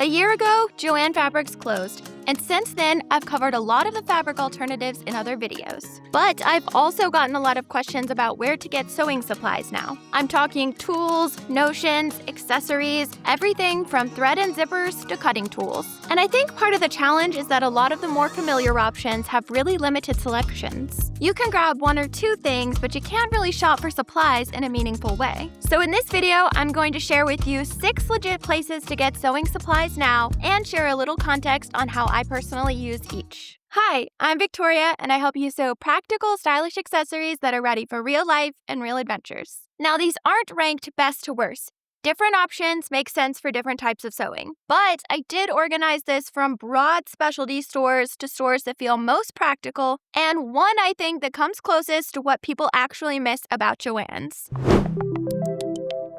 A year ago, JoAnn Fabrics closed, and since then, I've covered a lot of the fabric alternatives in other videos. But I've also gotten a lot of questions about where to get sewing supplies now. I'm talking tools, notions, accessories, everything from thread and zippers to cutting tools. And I think part of the challenge is that a lot of the more familiar options have really limited selections. You can grab one or two things, but you can't really shop for supplies in a meaningful way. So in this video, I'm going to share with you 6 legit places to get sewing supplies now and share a little context on how I personally use each. Hi, I'm Victoria, and I help you sew practical, stylish accessories that are ready for real life and real adventures. Now, these aren't ranked best to worst. Different options make sense for different types of sewing. But I did organize this from broad specialty stores to stores that feel most practical, and one I think that comes closest to what people actually miss about JoAnn's.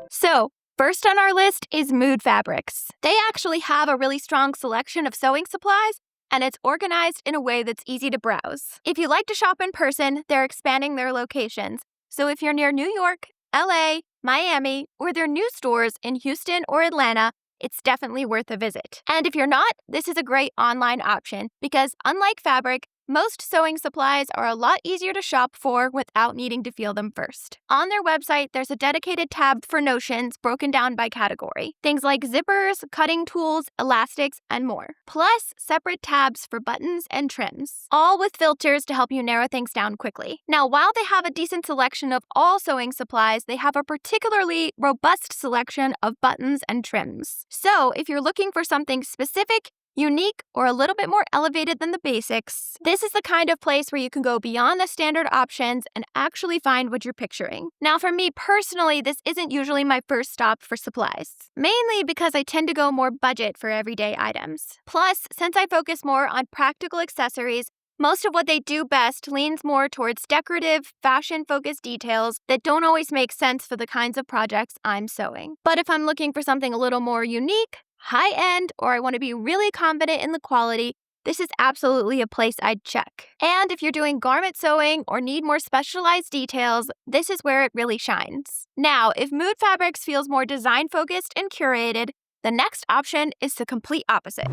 So, first on our list is Mood Fabrics. They actually have a really strong selection of sewing supplies, and it's organized in a way that's easy to browse. If you like to shop in person, they're expanding their locations. So if you're near New York, LA, Miami, or their new stores in Houston or Atlanta, it's definitely worth a visit. And if you're not, this is a great online option because unlike fabric, most sewing supplies are a lot easier to shop for without needing to feel them first. On their website, there's a dedicated tab for notions broken down by category. Things like zippers, cutting tools, elastics, and more. Plus, separate tabs for buttons and trims, all with filters to help you narrow things down quickly. Now, while they have a decent selection of all sewing supplies, they have a particularly robust selection of buttons and trims. So, if you're looking for something specific, unique, or a little bit more elevated than the basics, this is the kind of place where you can go beyond the standard options and actually find what you're picturing. Now, for me personally, this isn't usually my first stop for supplies, mainly because I tend to go more budget for everyday items. Plus, since I focus more on practical accessories, most of what they do best leans more towards decorative, fashion-focused details that don't always make sense for the kinds of projects I'm sewing. But if I'm looking for something a little more unique, high-end, or I want to be really confident in the quality, this is absolutely a place I'd check. And if you're doing garment sewing or need more specialized details, this is where it really shines. Now, if Mood Fabrics feels more design-focused and curated, the next option is the complete opposite.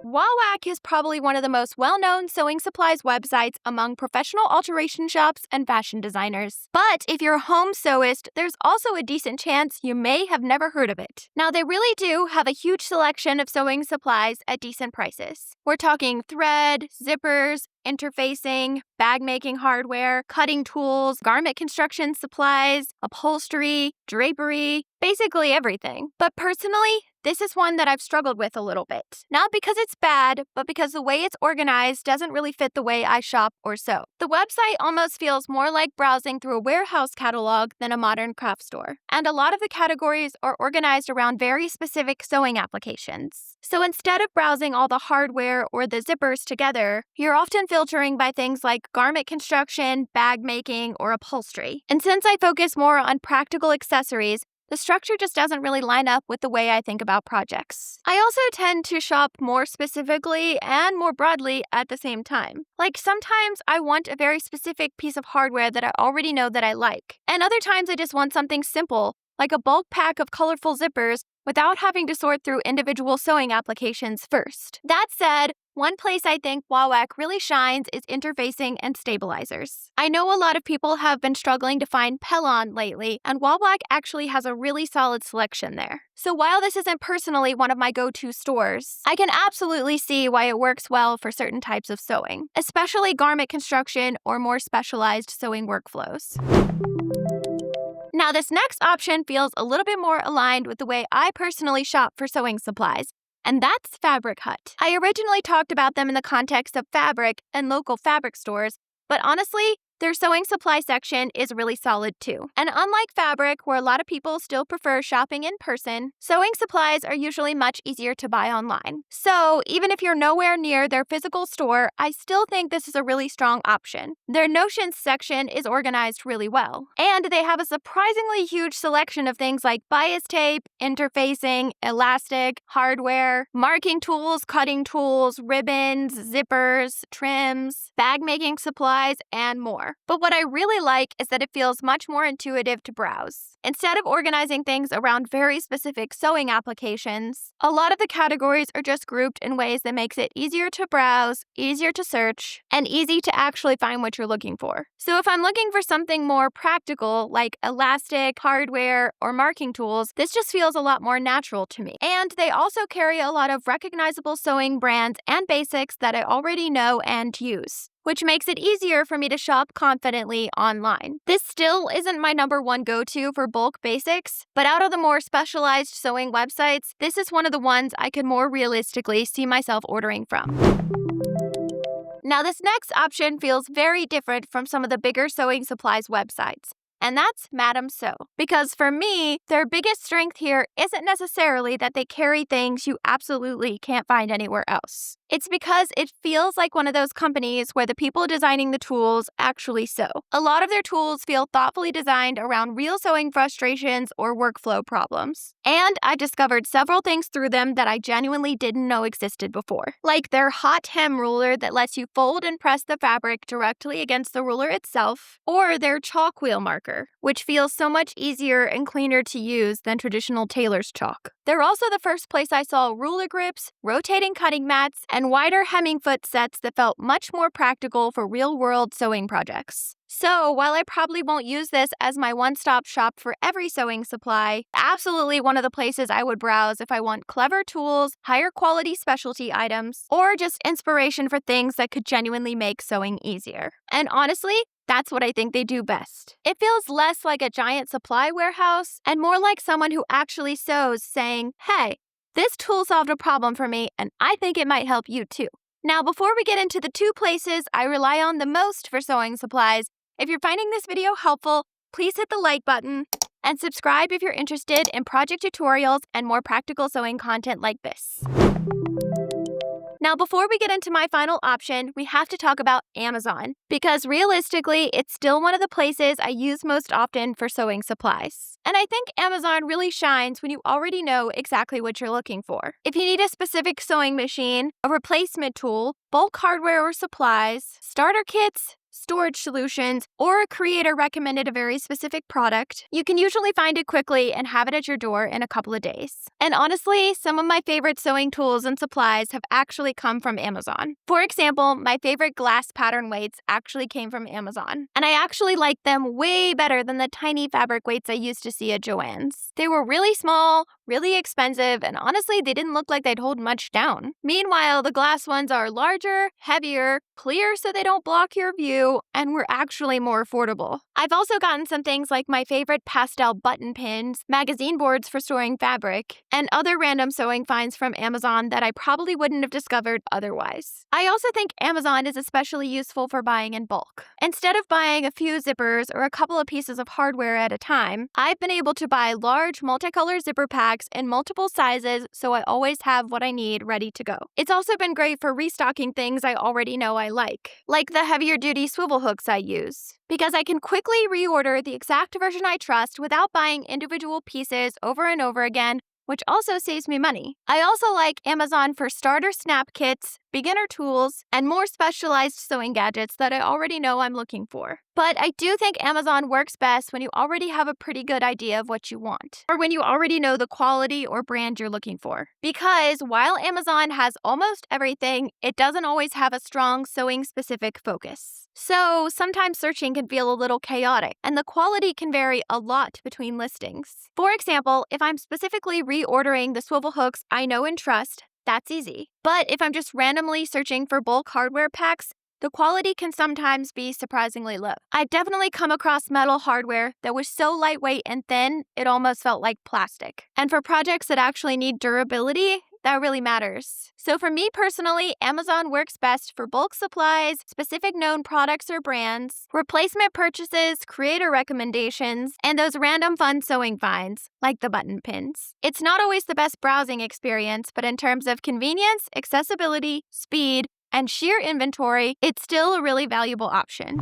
JoAnn is probably one of the most well-known sewing supplies websites among professional alteration shops and fashion designers. But if you're a home sewist, there's also a decent chance you may have never heard of it. Now, they really do have a huge selection of sewing supplies at decent prices. We're talking thread, zippers, interfacing, bag-making hardware, cutting tools, garment construction supplies, upholstery, drapery, basically everything. But personally, this is one that I've struggled with a little bit. Not because it's bad, but because the way it's organized doesn't really fit the way I shop or sew. The website almost feels more like browsing through a warehouse catalog than a modern craft store. And a lot of the categories are organized around very specific sewing applications. So instead of browsing all the hardware or the zippers together, you're often filtering by things like garment construction, bag making, or upholstery. And since I focus more on practical accessories, the structure just doesn't really line up with the way I think about projects. I also tend to shop more specifically and more broadly at the same time. Like sometimes I want a very specific piece of hardware that I already know that I like. And other times I just want something simple, like a bulk pack of colorful zippers without having to sort through individual sewing applications first. That said, one place I think JoAnn really shines is interfacing and stabilizers. I know a lot of people have been struggling to find Pellon lately, and JoAnn actually has a really solid selection there. So while this isn't personally one of my go-to stores, I can absolutely see why it works well for certain types of sewing, especially garment construction or more specialized sewing workflows. Now, this next option feels a little bit more aligned with the way I personally shop for sewing supplies, and that's Fabric Hut. I originally talked about them in the context of fabric and local fabric stores, but honestly, their sewing supply section is really solid too. And unlike fabric, where a lot of people still prefer shopping in person, sewing supplies are usually much easier to buy online. So even if you're nowhere near their physical store, I still think this is a really strong option. Their notions section is organized really well. And they have a surprisingly huge selection of things like bias tape, interfacing, elastic, hardware, marking tools, cutting tools, ribbons, zippers, trims, bag making supplies, and more. more. But what I really like is that it feels much more intuitive to browse. Instead of organizing things around very specific sewing applications, a lot of the categories are just grouped in ways that makes it easier to browse, easier to search, and easy to actually find what you're looking for. So if I'm looking for something more practical, like elastic, hardware, or marking tools, this just feels a lot more natural to me. And they also carry a lot of recognizable sewing brands and basics that I already know and use, which makes it easier for me to shop confidently online. This still isn't my #1 go-to for bulk basics, but out of the more specialized sewing websites, this is one of the ones I could more realistically see myself ordering from. Now, this next option feels very different from some of the bigger sewing supplies websites, and that's Madame Sew. Because for me, their biggest strength here isn't necessarily that they carry things you absolutely can't find anywhere else. It's because it feels like one of those companies where the people designing the tools actually sew. A lot of their tools feel thoughtfully designed around real sewing frustrations or workflow problems. And I discovered several things through them that I genuinely didn't know existed before. Like their hot hem ruler that lets you fold and press the fabric directly against the ruler itself, or their chalk wheel marker, which feels so much easier and cleaner to use than traditional tailor's chalk. They're also the first place I saw ruler grips, rotating cutting mats, and wider hemming foot sets that felt much more practical for real-world sewing projects. So, while I probably won't use this as my one-stop shop for every sewing supply, absolutely one of the places I would browse if I want clever tools, higher quality specialty items, or just inspiration for things that could genuinely make sewing easier. And honestly, that's what I think they do best. It feels less like a giant supply warehouse and more like someone who actually sews saying, "Hey, this tool solved a problem for me, and I think it might help you too." Now, before we get into the 2 places I rely on the most for sewing supplies, if you're finding this video helpful, please hit the like button and subscribe if you're interested in project tutorials and more practical sewing content like this. Now, before we get into my final option, we have to talk about Amazon, because realistically, it's still one of the places I use most often for sewing supplies. And I think Amazon really shines when you already know exactly what you're looking for. If you need a specific sewing machine, a replacement tool, bulk hardware or supplies, starter kits, storage solutions, or a creator recommended a very specific product, you can usually find it quickly and have it at your door in a couple of days. And honestly, some of my favorite sewing tools and supplies have actually come from Amazon. For example, my favorite glass pattern weights actually came from Amazon, and I actually like them way better than the tiny fabric weights I used to see at JoAnn's. They were really small, really expensive, and honestly, they didn't look like they'd hold much down. Meanwhile, the glass ones are larger, heavier, clear so they don't block your view, and were actually more affordable. I've also gotten some things like my favorite pastel button pins, magazine boards for storing fabric, and other random sewing finds from Amazon that I probably wouldn't have discovered otherwise. I also think Amazon is especially useful for buying in bulk. Instead of buying a few zippers or a couple of pieces of hardware at a time, I've been able to buy large multicolor zipper packs in multiple sizes, so I always have what I need ready to go. It's also been great for restocking things I already know I like the heavier duty swivel hooks I use, because I can quickly reorder the exact version I trust without buying individual pieces over and over again, which also saves me money. I also like Amazon for starter snap kits, beginner tools, and more specialized sewing gadgets that I already know I'm looking for. But I do think Amazon works best when you already have a pretty good idea of what you want, or when you already know the quality or brand you're looking for. Because while Amazon has almost everything, it doesn't always have a strong sewing-specific focus. So sometimes searching can feel a little chaotic, and the quality can vary a lot between listings. For example, if I'm specifically reordering the swivel hooks I know and trust, that's easy. But if I'm just randomly searching for bulk hardware packs, the quality can sometimes be surprisingly low. I've definitely come across metal hardware that was so lightweight and thin, it almost felt like plastic. And for projects that actually need durability, that really matters. So for me personally, Amazon works best for bulk supplies, specific known products or brands, replacement purchases, creator recommendations, and those random fun sewing finds, like the button pins. It's not always the best browsing experience, but in terms of convenience, accessibility, speed, and sheer inventory, it's still a really valuable option.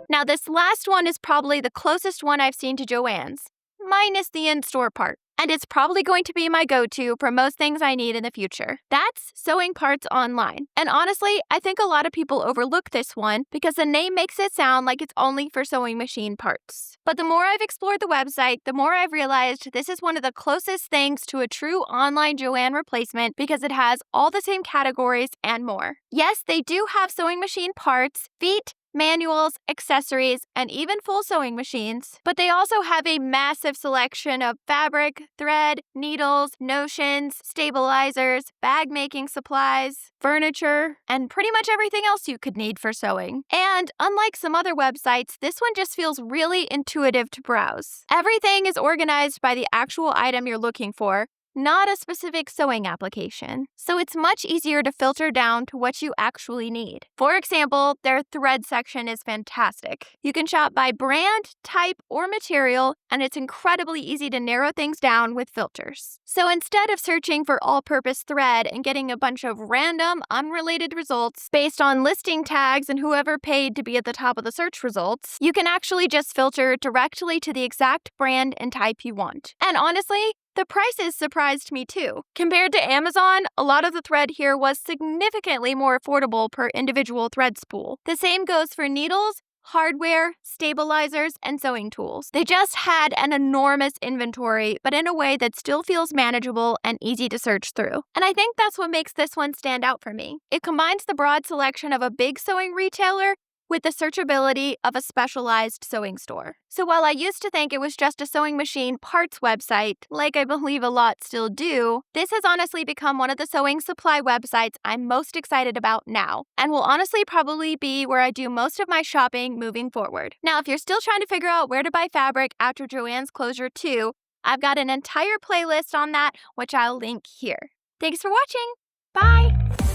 Now, this last one is probably the closest one I've seen to JoAnn's, minus the in-store part. and it's probably going to be my go-to for most things I need in the future. That's Sewing Parts Online. And honestly, I think a lot of people overlook this one because the name makes it sound like it's only for sewing machine parts. But the more I've explored the website, the more I've realized this is one of the closest things to a true online JoAnn replacement because it has all the same categories and more. Yes, they do have sewing machine parts, feet, manuals, accessories, and even full sewing machines. But they also have a massive selection of fabric, thread, needles, notions, stabilizers, bag making supplies, furniture, and pretty much everything else you could need for sewing. And unlike some other websites, this one just feels really intuitive to browse. Everything is organized by the actual item you're looking for, not a specific sewing application, so it's much easier to filter down to what you actually need. For example, their thread section is fantastic. You can shop by brand, type, or material, and it's incredibly easy to narrow things down with filters. So instead of searching for all-purpose thread and getting a bunch of random, unrelated results based on listing tags and whoever paid to be at the top of the search results, you can actually just filter directly to the exact brand and type you want. And honestly, the prices surprised me too. Compared to Amazon, a lot of the thread here was significantly more affordable per individual thread spool. The same goes for needles, hardware, stabilizers, and sewing tools. They just had an enormous inventory, but in a way that still feels manageable and easy to search through. And I think that's what makes this one stand out for me. It combines the broad selection of a big sewing retailer with the searchability of a specialized sewing store. So while I used to think it was just a sewing machine parts website, like I believe a lot still do, this has honestly become one of the sewing supply websites I'm most excited about now, and will honestly probably be where I do most of my shopping moving forward. Now, if you're still trying to figure out where to buy fabric after JoAnn's closure too, I've got an entire playlist on that, which I'll link here. Thanks for watching. Bye!